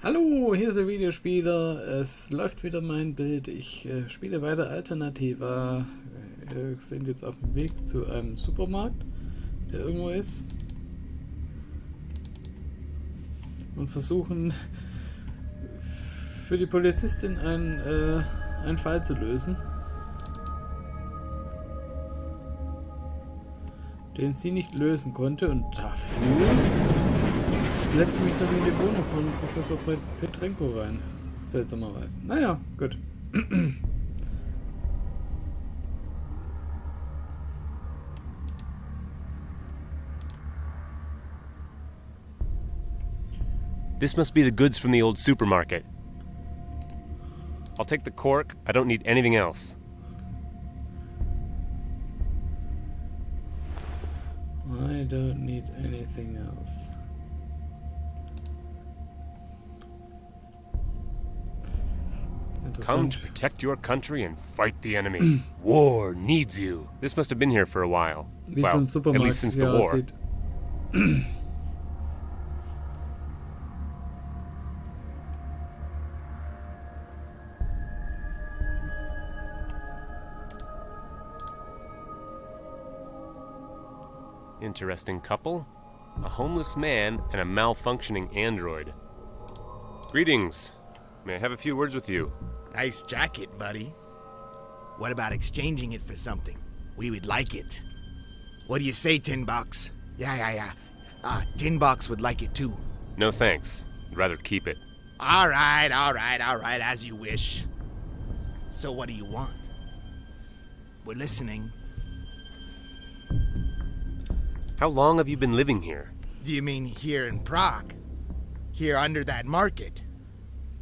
Hallo, hier ist der Videospieler. Es läuft wieder mein Bild. Ich spiele weiter AlternativA. Wir sind jetzt auf dem Weg zu einem Supermarkt, der irgendwo ist. Und versuchen für die Polizistin einen Fall zu lösen, den sie nicht lösen konnte. Und dafür lässt sie mich doch in die Wohnung von Professor Petrenko rein. Seltsamerweise. Naja, gut. This must be the goods from the old supermarket. I'll take the cork. I don't need anything else. I don't need anything else. Come to protect your country and fight the enemy. War needs you. This must have been here for a while. Wie so ein Well, at least since the Supermarkt war. aussieht. Interesting couple. A homeless man and a malfunctioning android. Greetings. May I have a few words with you? Nice jacket, buddy. What about exchanging it for something? We would like it. What do you say, Tin Box? Yeah. Tin Box would like it too. No thanks. I'd rather keep it. All right, as you wish. So what do you want? We're listening. How long have you been living here? Do you mean here in Prague? Here under that market?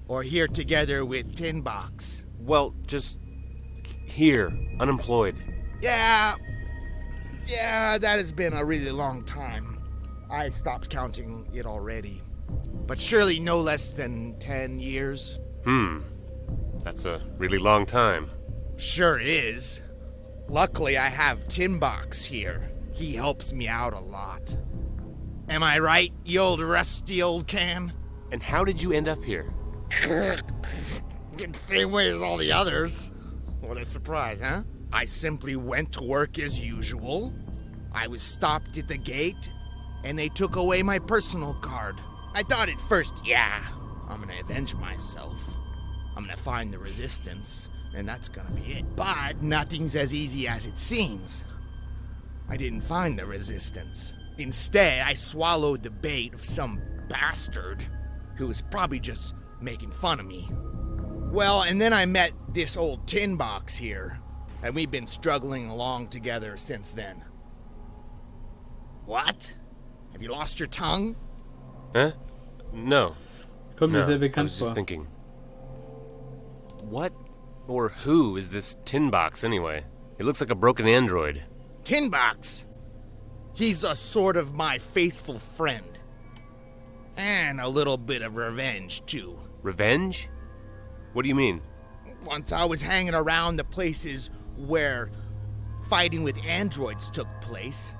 Or here together with Tin Box? Well, just here, unemployed. Yeah, that has been a really long time. I stopped counting it already. But surely no less than 10 years. That's a really long time. Sure is. Luckily, I have Tin Box here. He helps me out a lot. Am I right, you old rusty old can? And how did you end up here? Same way as all the others. What a surprise, huh? I simply went to work as usual. I was stopped at the gate, and they took away my personal card. I thought at first, yeah, I'm gonna avenge myself. I'm gonna find the resistance, and that's gonna be it. But nothing's as easy as it seems. I didn't find the resistance. Instead, I swallowed the bait of some bastard who was probably just making fun of me. Well, and then I met this old Tin Box here, and we've been struggling along together since then. What? Have you lost your tongue? Huh? No. Kommt mir sehr I bekannt was just vor. thinking. What or who is this tin box anyway? It looks like a broken android. Tin Box? He's a sort of my faithful friend. And a little bit of revenge, too. Revenge? What do you mean? Once I was hanging around the places where fighting with androids took place,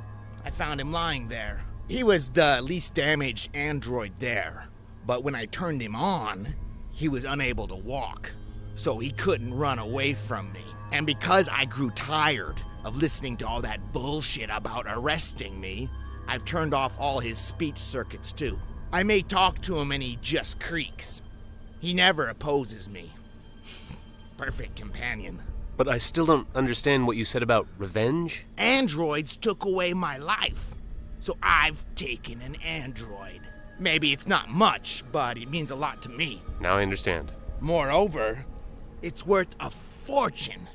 I found him lying there. He was the least damaged android there, but when I turned him on, he was unable to walk, so he couldn't run away from me. And because I grew tired of listening to all that bullshit about arresting me, I've turned off all his speech circuits too. I may talk to him and he just creaks. He never opposes me. Perfect companion. But I still don't understand what you said about revenge. Androids took away my life, so I've taken an android. Maybe it's not much, but it means a lot to me. Now I understand. Moreover, it's worth a fortune.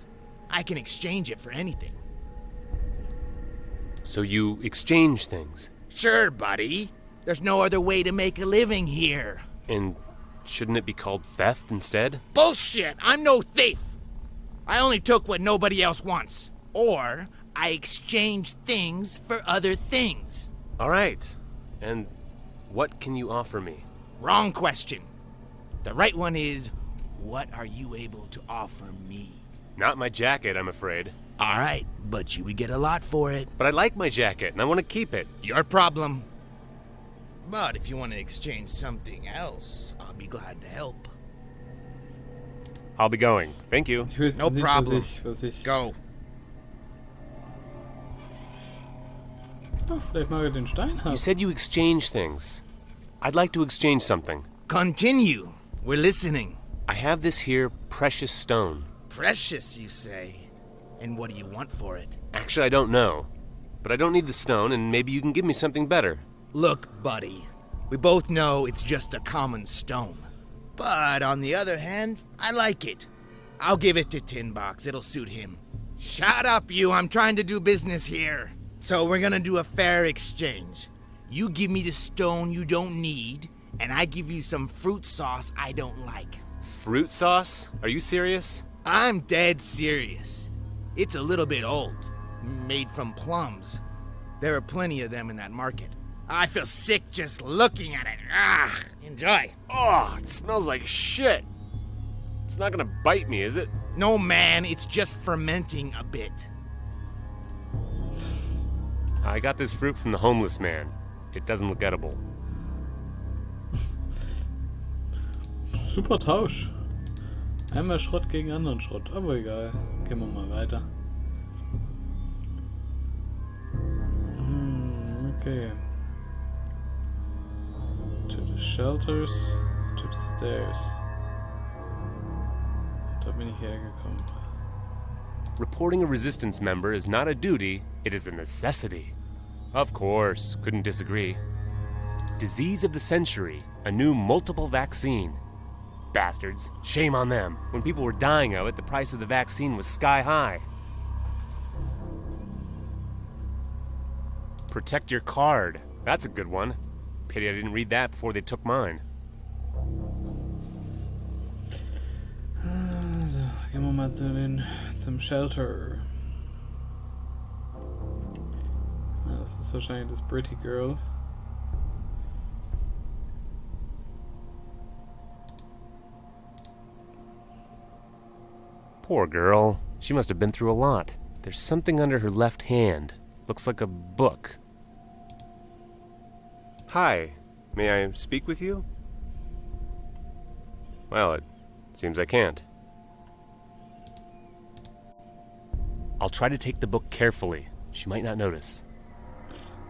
I can exchange it for anything. So you exchange things. Sure, buddy. There's no other way to make a living here. And shouldn't it be called theft instead? Bullshit! I'm no thief! I only took what nobody else wants. Or, I exchange things for other things. All right. And what can you offer me? Wrong question. The right one is, what are you able to offer me? Not my jacket, I'm afraid. All right, but you would get a lot for it. But I like my jacket, and I want to keep it. Your problem. But if you want to exchange something else, I'll be glad to help. I'll be going. Thank you. Ich wüsste No nicht, problem. Was ich... Go. Oh, vielleicht mag er den Stein haben. You said you exchange things. I'd like to exchange something. Continue. We're listening. I have this here precious stone. Precious, you say? And what do you want for it? Actually, I don't know. But I don't need the stone, and maybe you can give me something better. Look, buddy. We both know it's just a common stone. But on the other hand, I like it. I'll give it to Tin Box. It'll suit him. Shut up, you. I'm trying to do business here. So we're gonna do a fair exchange. You give me the stone you don't need, and I give you some fruit sauce I don't like. Fruit sauce? Are you serious? I'm dead serious. It's a little bit old. Made from plums. There are plenty of them in that market. I feel sick just looking at it. Ah, enjoy. Oh, it smells like shit. It's not gonna bite me, is it? No, man, it's just fermenting a bit. I got this fruit from the homeless man. It doesn't look edible. Super Tausch. Einmal Schrott gegen anderen Schrott, aber egal. Gehen wir mal weiter. Okay. To the shelters, to the stairs. Da bin ich hergekommen. Reporting a resistance member is not a duty, it is a necessity. Of course, couldn't disagree. Disease of the century, a new multiple vaccine. Bastards, shame on them. When people were dying of it, the price of the vaccine was sky high. Protect your card. That's a good one. Pity I didn't read that before they took mine. So, gehen wir mal zum Shelter. Das ist wahrscheinlich das Pretty Girl. Poor girl. She must have been through a lot. There's something under her left hand. Looks like a book. Hi. May I speak with you? Well, it seems I can't. I'll try to take the book carefully. She might not notice.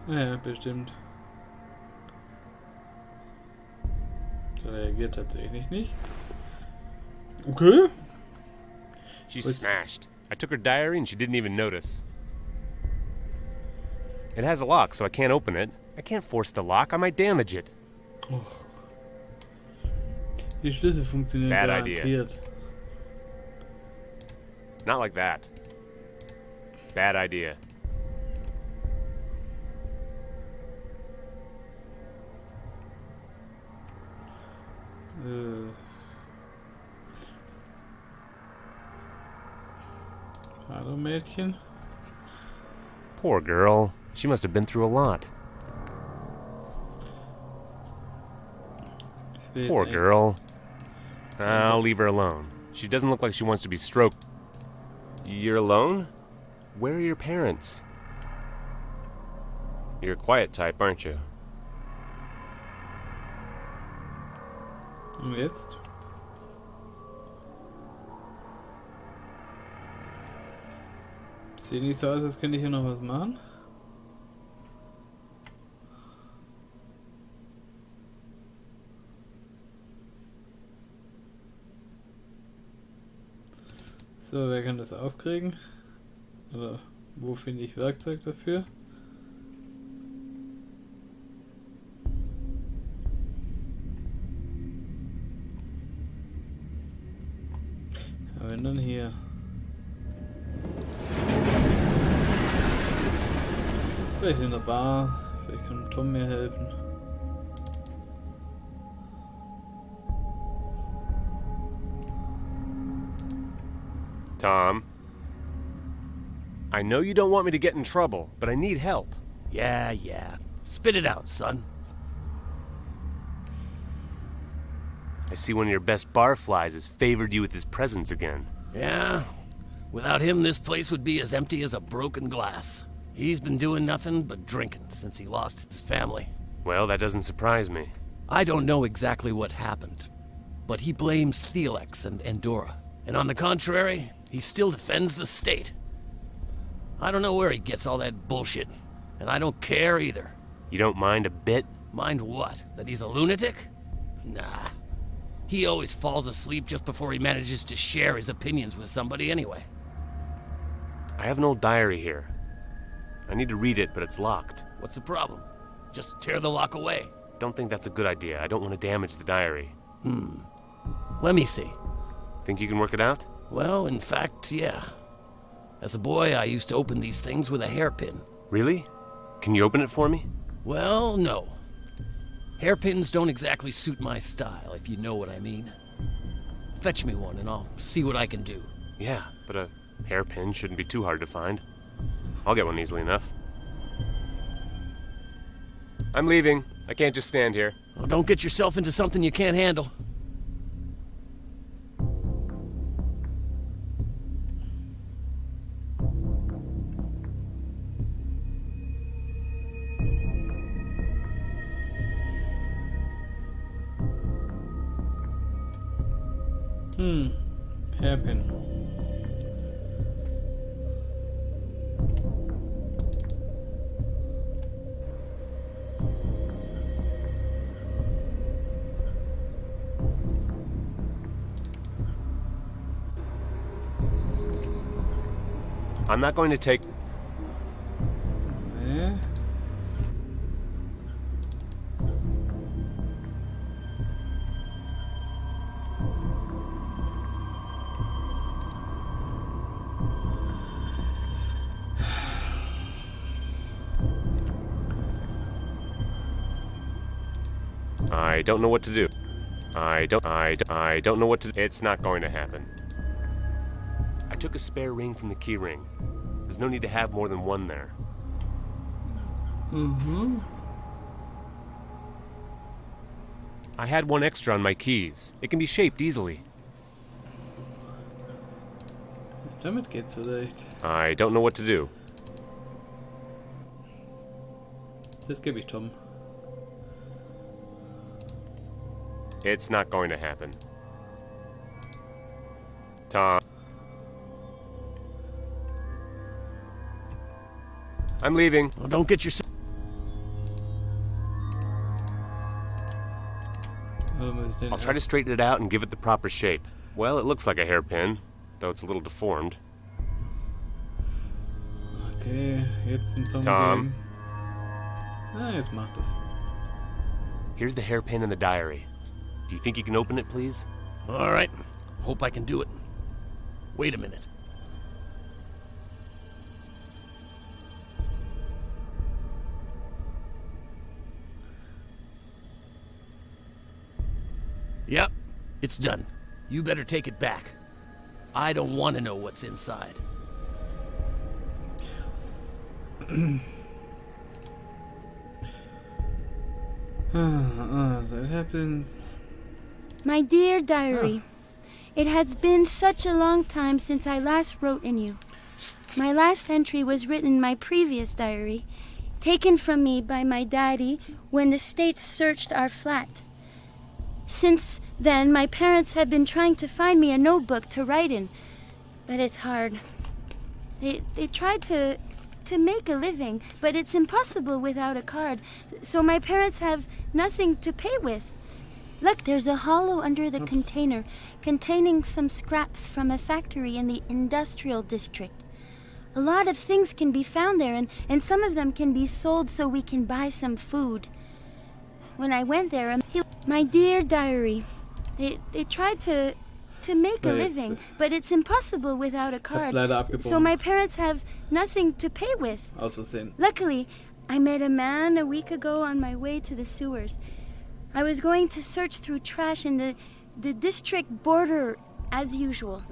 Ja, bestimmt. Der reagiert tatsächlich nicht. Okay. She's smashed. I took her diary and she didn't even notice. It has a lock, so I can't open it. I can't force the lock. I might damage it. Oh. Die Schlüssel funktionieren Bad garantiert. Not like that. Bad idea. Hallo Mädchen. Poor girl. She must have been through a lot. Poor girl. I'll leave her alone. She doesn't look like she wants to be stroked. You're alone? Where are your parents? You're a quiet type, aren't you? Und jetzt? Sieht nicht so aus, als könnte ich hier noch was machen. So, wer kann das aufkriegen? Oder wo finde ich Werkzeug dafür? Ja, wenn dann hier. Vielleicht in der Bar, vielleicht kann Tom mir helfen. Tom, I know you don't want me to get in trouble, but I need help. Yeah. Spit it out, son. I see one of your best barflies has favored you with his presence again. Yeah? Without him, this place would be as empty as a broken glass. He's been doing nothing but drinking since he lost his family. Well, that doesn't surprise me. I don't know exactly what happened, but he blames Thelex and Andorra. And on the contrary, he still defends the state. I don't know where he gets all that bullshit, and I don't care either. You don't mind a bit? Mind what? That he's a lunatic? Nah. He always falls asleep just before he manages to share his opinions with somebody anyway. I have an old diary here. I need to read it, but it's locked. What's the problem? Just tear the lock away. Don't think that's a good idea. I don't want to damage the diary. Let me see. Think you can work it out? Well, in fact, yeah. As a boy, I used to open these things with a hairpin. Really? Can you open it for me? Well, no. Hairpins don't exactly suit my style, if you know what I mean. Fetch me one and I'll see what I can do. Yeah, but a hairpin shouldn't be too hard to find. I'll get one easily enough. I'm leaving. I can't just stand here. Well, don't get yourself into something you can't handle. Hairpin. I'm not going to take... Yeah. I don't know what to do. I don't know what to... It's not going to happen. I took a spare ring from the key ring. There's no need to have more than one there. I had one extra on my keys. It can be shaped easily. Damit geht's vielleicht. I don't know what to do. Das gebe ich Tom. It's not going to happen. Tom. I'm leaving. Well, don't get yourself... I'll try to straighten it out and give it the proper shape. Well, it looks like a hairpin, though it's a little deformed. Okay, jetzt ein Tom. Tom. Ah, jetzt macht es. Here's the hairpin in the diary. Do you think you can open it, please? All right. Hope I can do it. Wait a minute. Yep, it's done. You better take it back. I don't want to know what's inside. That happens. My dear diary, it has been such a long time since I last wrote in you. My last entry was written in my previous diary, taken from me by my daddy when the state searched our flat. Since then, my parents have been trying to find me a notebook to write in, but it's hard. They tried to make a living, but it's impossible without a card, so my parents have nothing to pay with. Look, there's a hollow under the container containing some scraps from a factory in the industrial district. A lot of things can be found there, and some of them can be sold so we can buy some food. When I went there, my dear diary, they tried to make a living, but it's impossible without a card, so my parents have nothing to pay with. Aus Versehen. Luckily, I met a man a week ago on my way to the sewers. I was going to search through trash in the district border as usual.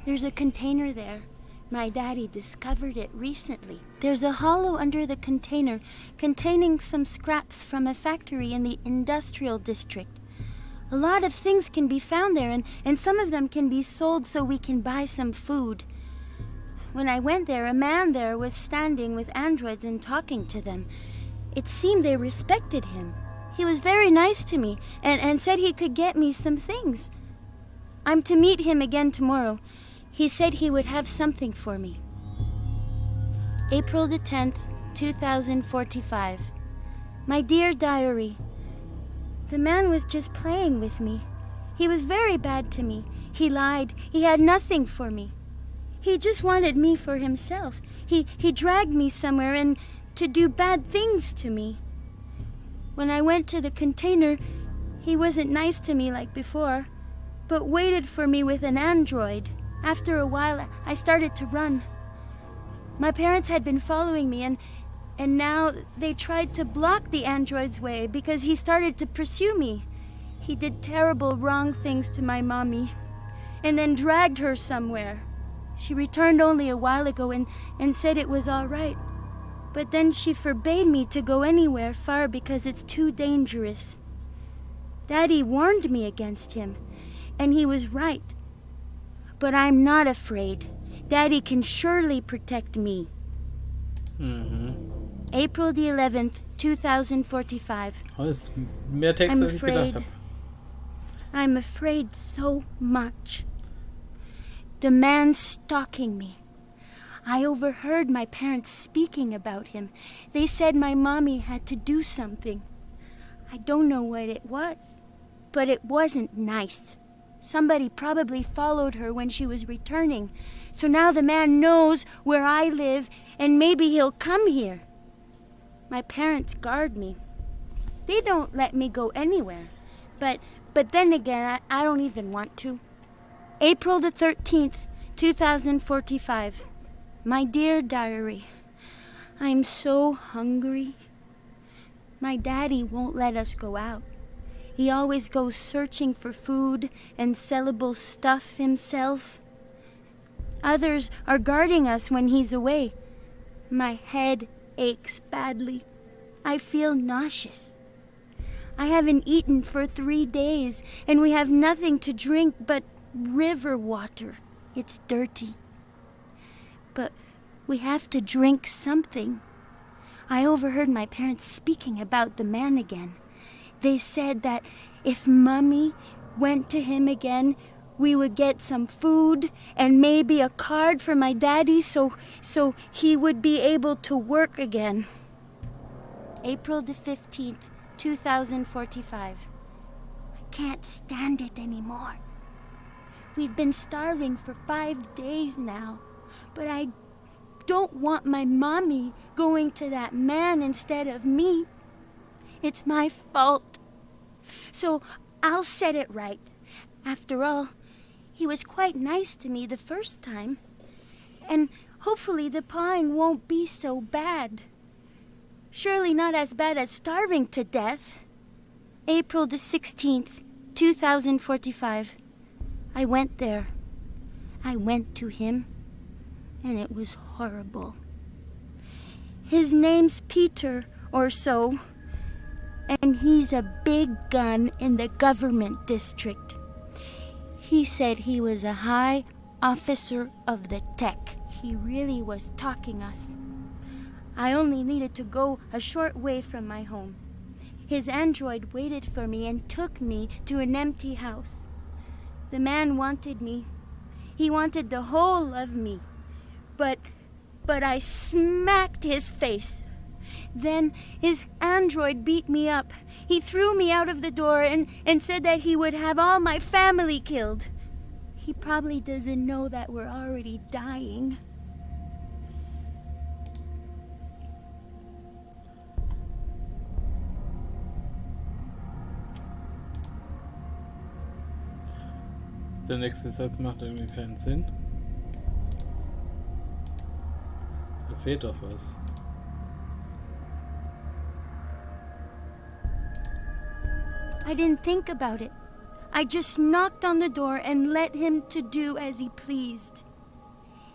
There's a container there. My daddy discovered it recently. There's a hollow under the container containing some scraps from a factory in the industrial district. A lot of things can be found there, and some of them can be sold so we can buy some food. When I went there, a man there was standing with androids and talking to them. It seemed they respected him. He was very nice to me and said he could get me some things. I'm to meet him again tomorrow. He said he would have something for me. April the 10th, 2045. My dear diary, the man was just playing with me. He was very bad to me. He lied. He had nothing for me. He just wanted me for himself. He dragged me somewhere and to do bad things to me. When I went to the container, he wasn't nice to me like before, but waited for me with an android. After a while, I started to run. My parents had been following me, and now they tried to block the android's way because he started to pursue me. He did terrible, wrong things to my mommy, and then dragged her somewhere. She returned only a while ago and said it was all right. But then she forbade me to go anywhere far because it's too dangerous. Daddy warned me against him, and he was right. But I'm not afraid. Daddy can surely protect me. April the 11th, 2045. Ist mehr Text, als ich gedacht habe. I'm afraid so much. The man stalking me. I overheard my parents speaking about him. They said my mommy had to do something. I don't know what it was, but it wasn't nice. Somebody probably followed her when she was returning. So now the man knows where I live, and maybe he'll come here. My parents guard me. They don't let me go anywhere. But then again, I don't even want to. April the 13th, 2045. My dear diary, I'm so hungry. My daddy won't let us go out. He always goes searching for food and sellable stuff himself. Others are guarding us when he's away. My head aches badly. I feel nauseous. I haven't eaten for 3 days, and we have nothing to drink but river water. It's dirty. But we have to drink something. I overheard my parents speaking about the man again. They said that if Mummy went to him again, we would get some food and maybe a card for my daddy so he would be able to work again. April the 15th, 2045. I can't stand it anymore. We've been starving for 5 days now, but I don't want my mommy going to that man instead of me. It's my fault. So I'll set it right. After all, he was quite nice to me the first time. And hopefully the pawing won't be so bad. Surely not as bad as starving to death. April the 16th, 2045. I went there. I went to him, and it was horrible. His name's Peter or so, and he's a big gun in the government district. He said he was a high officer of the tech. He really was talking us. I only needed to go a short way from my home. His android waited for me and took me to an empty house. The man wanted me. He wanted the whole of me. But I smacked his face. Then his android beat me up. He threw me out of the door and said that he would have all my family killed. He probably doesn't know that we're already dying. Der nächste Satz macht irgendwie keinen Sinn. Da fehlt doch was. I didn't think about it. I just knocked on the door and let him to do as he pleased.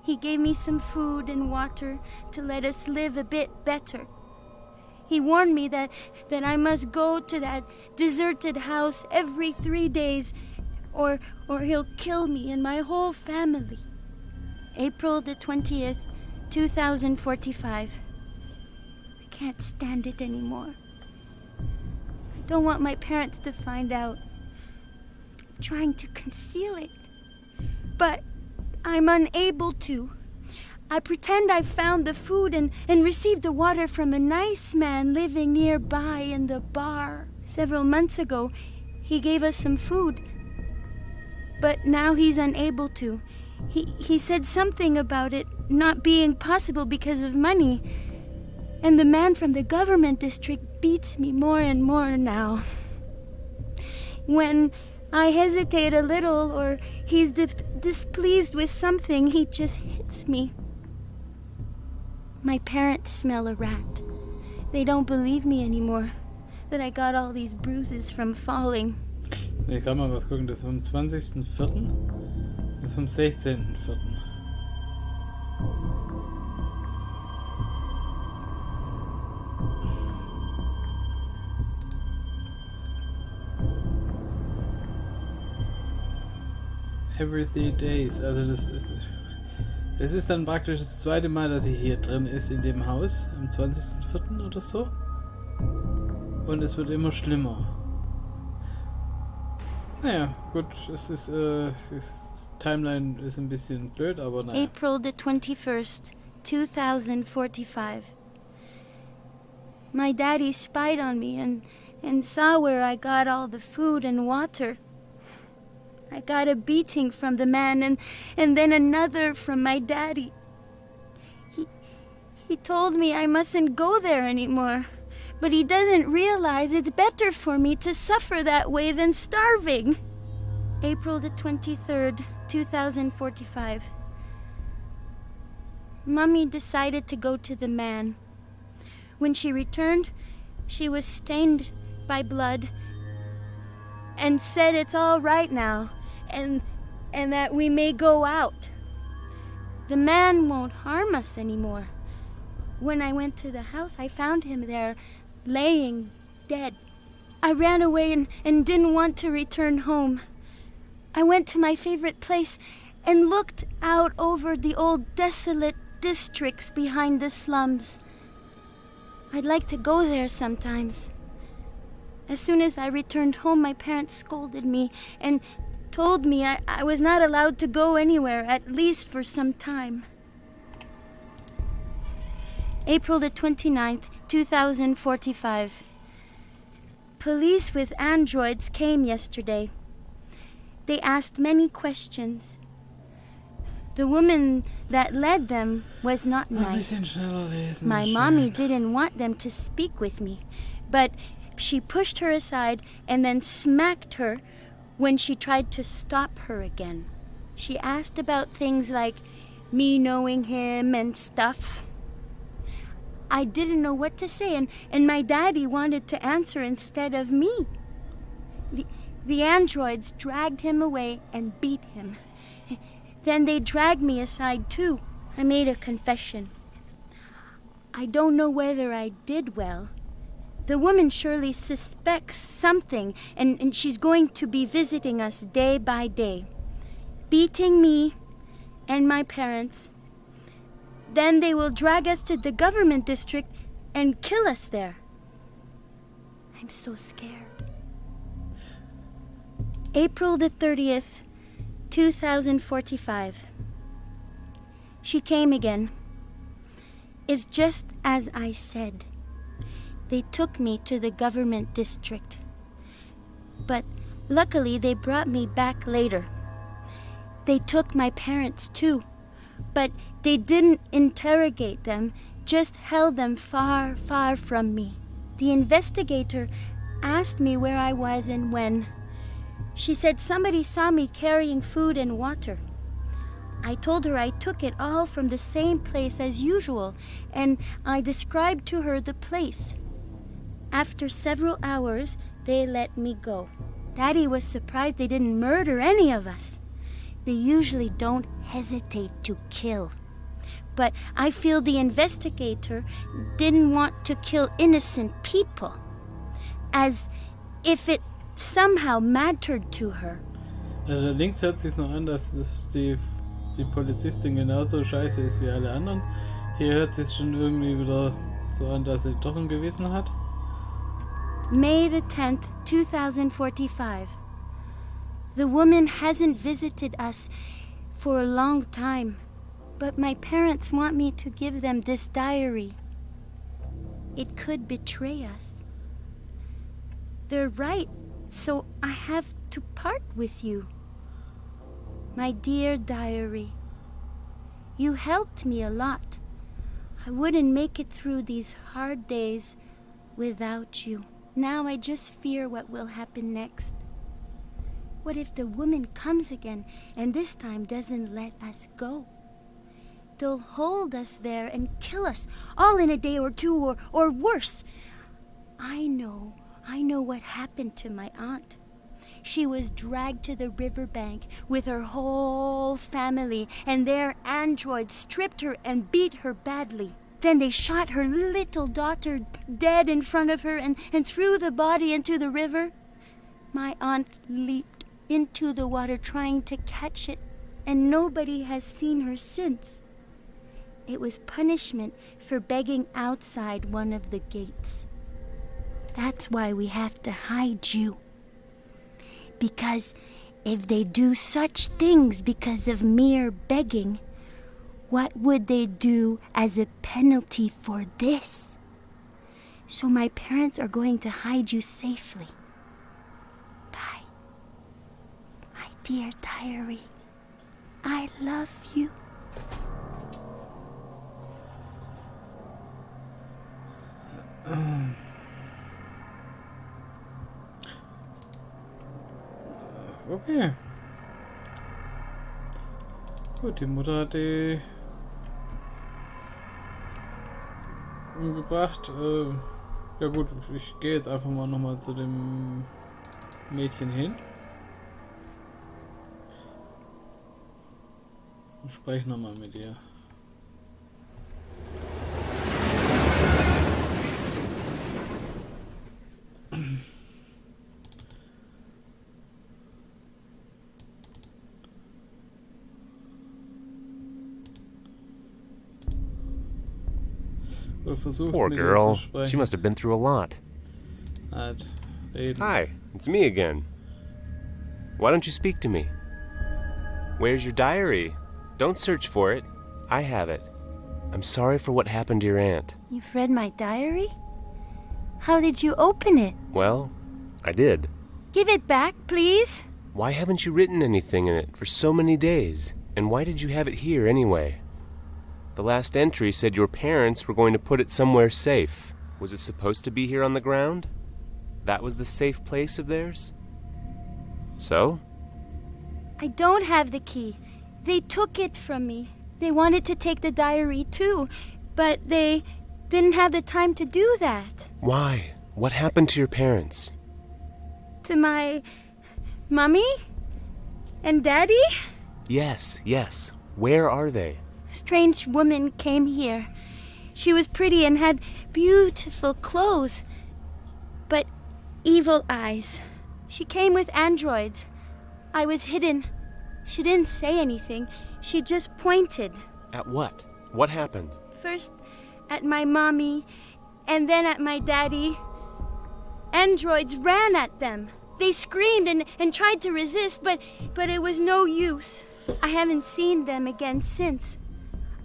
He gave me some food and water to let us live a bit better. He warned me that I must go to that deserted house every 3 days or he'll kill me and my whole family. April the 20th, 2045. I can't stand it anymore. I don't want my parents to find out. I'm trying to conceal it, but I'm unable to. I pretend I found the food and received the water from a nice man living nearby in the bar. Several months ago, he gave us some food, but now he's unable to. He said something about it not being possible because of money, and the man from the government district beats me more and more now. When I hesitate a little or he's displeased with something, he just hits me. My parents smell a rat. They don't believe me anymore, that I got all these bruises from falling. Ich kann mal was gucken, das ist vom 20.04. Das ist vom 16.04. Every 3 days, also das ist dann praktisch das zweite Mal, dass sie hier drin ist in dem Haus, am 20.04. oder so. Und es wird immer schlimmer. Naja, gut, Timeline ist ein bisschen blöd, aber naja. April the 21st, 2045. My daddy spied on me and saw where I got all the food and water. I got a beating from the man and then another from my daddy. He told me I mustn't go there anymore, but he doesn't realize it's better for me to suffer that way than starving. April the 23rd, 2045. Mummy decided to go to the man. When she returned, she was stained by blood and said it's all right now and that we may go out. The man won't harm us anymore. When I went to the house, I found him there, laying dead. I ran away and didn't want to return home. I went to my favorite place and looked out over the old desolate districts behind the slums. I'd like to go there sometimes. As soon as I returned home, my parents scolded me and told me I was not allowed to go anywhere, at least for some time. April the 29th, 2045. Police with androids came yesterday. They asked many questions. The woman that led them was not nice. My mommy didn't want them to speak with me, but she pushed her aside and then smacked her when she tried to stop her again. She asked about things like me knowing him and stuff. I didn't know what to say, and my daddy wanted to answer instead of me. The androids dragged him away and beat him. Then they dragged me aside too. I made a confession. I don't know whether I did well. The woman surely suspects something, and she's going to be visiting us day by day, beating me and my parents. Then they will drag us to the government district and kill us there. I'm so scared. April the 30th, 2045. She came again. It's just as I said. They took me to the government district. But luckily they brought me back later. They took my parents too, but they didn't interrogate them, just held them far, far from me. The investigator asked me where I was and when. She said somebody saw me carrying food and water. I told her I took it all from the same place as usual, and I described to her the place. After several hours, they let me go. Daddy was surprised they didn't murder any of us. They usually don't hesitate to kill. But I feel the investigator didn't want to kill innocent people, as if it somehow mattered to her. Also links hört sich noch an, dass die Polizistin genauso scheiße ist wie alle anderen. Hier hört sich schon irgendwie wieder so an, dass sie doch ein Gewissen hat. May the 10th, 2045. The woman hasn't visited us for a long time, but my parents want me to give them this diary. It could betray us. They're right, so I have to part with you. My dear diary, you helped me a lot. I wouldn't make it through these hard days without you. Now I just fear what will happen next. What if the woman comes again and this time doesn't let us go? They'll hold us there and kill us all in a day or two or worse. I know what happened to my aunt. She was dragged to the riverbank with her whole family, and their androids stripped her and beat her badly. Then they shot her little daughter dead in front of her and threw the body into the river. My aunt leaped into the water trying to catch it, and nobody has seen her since. It was punishment for begging outside one of the gates. That's why we have to hide you. Because if they do such things because of mere begging, what would they do as a penalty for this? So my parents are going to hide you safely. Bye. My dear diary, I love you. Okay. Gut, die Mutter hat die umgebracht. Ja gut, ich gehe jetzt einfach mal nochmal zu dem Mädchen hin. Und spreche nochmal mit ihr. Poor girl. She must have been through a lot. Hi, it's me again. Why don't you speak to me? Where's your diary? Don't search for it. I have it. I'm sorry for what happened to your aunt. You've read my diary? How did you open it? Well, I did. Give it back, please. Why haven't you written anything in it for so many days? And why did you have it here anyway? The last entry said your parents were going to put it somewhere safe. Was it supposed to be here on the ground? That was the safe place of theirs? So? I don't have the key. They took it from me. They wanted to take the diary too, but they didn't have the time to do that. Why? What happened to your parents? To my mommy and daddy? Yes. Where are they? A strange woman came here. She was pretty and had beautiful clothes, but evil eyes. She came with androids. I was hidden. She didn't say anything. She just pointed. At what? What happened? First at my mommy, and then at my daddy. Androids ran at them. They screamed and tried to resist, but it was no use. I haven't seen them again since.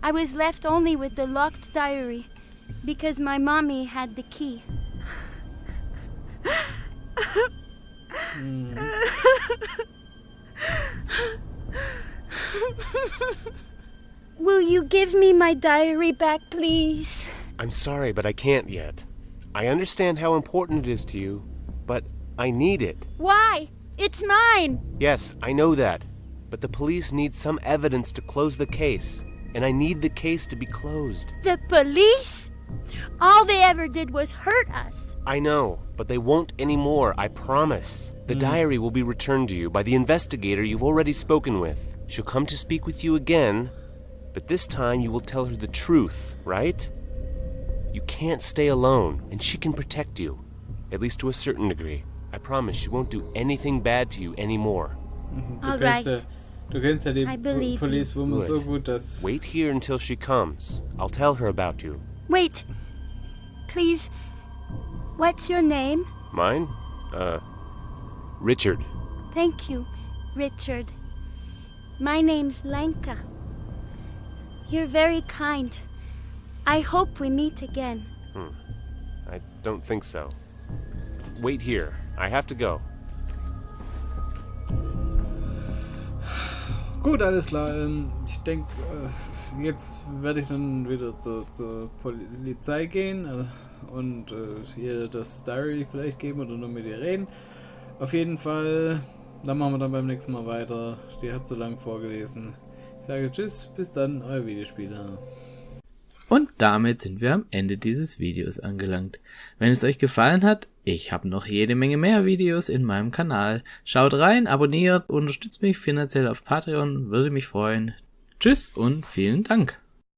I was left only with the locked diary because my mommy had the key. Will you give me my diary back, please? I'm sorry, but I can't yet. I understand how important it is to you, but I need it. Why? It's mine! Yes, I know that. But the police need some evidence to close the case. And I need the case to be closed. The police? All they ever did was hurt us. I know, but they won't anymore, I promise. The diary will be returned to you by the investigator you've already spoken with. She'll come to speak with you again, but this time you will tell her the truth, right? You can't stay alone, and she can protect you. At least to a certain degree. I promise she won't do anything bad to you anymore. All right. Du kennst ja die I believe Policewoman Good. so gut, dass... Wait here until she comes. I'll tell her about you. Wait. please, what's your name? Mine? Richard. Thank you, Richard. My name's Lenka. You're very kind. I hope we meet again. I don't think so. Wait here. I have to go. Gut, alles klar. Ich denke, jetzt werde ich dann wieder zur Polizei gehen und ihr das Diary vielleicht geben oder nur mit ihr reden. Auf jeden Fall, dann machen wir dann beim nächsten Mal weiter. Die hat so lange vorgelesen. Ich sage tschüss, bis dann, euer Videospieler. Und damit sind wir am Ende dieses Videos angelangt. Wenn es euch gefallen hat, ich habe noch jede Menge mehr Videos in meinem Kanal. Schaut rein, abonniert, unterstützt mich finanziell auf Patreon, würde mich freuen. Tschüss und vielen Dank.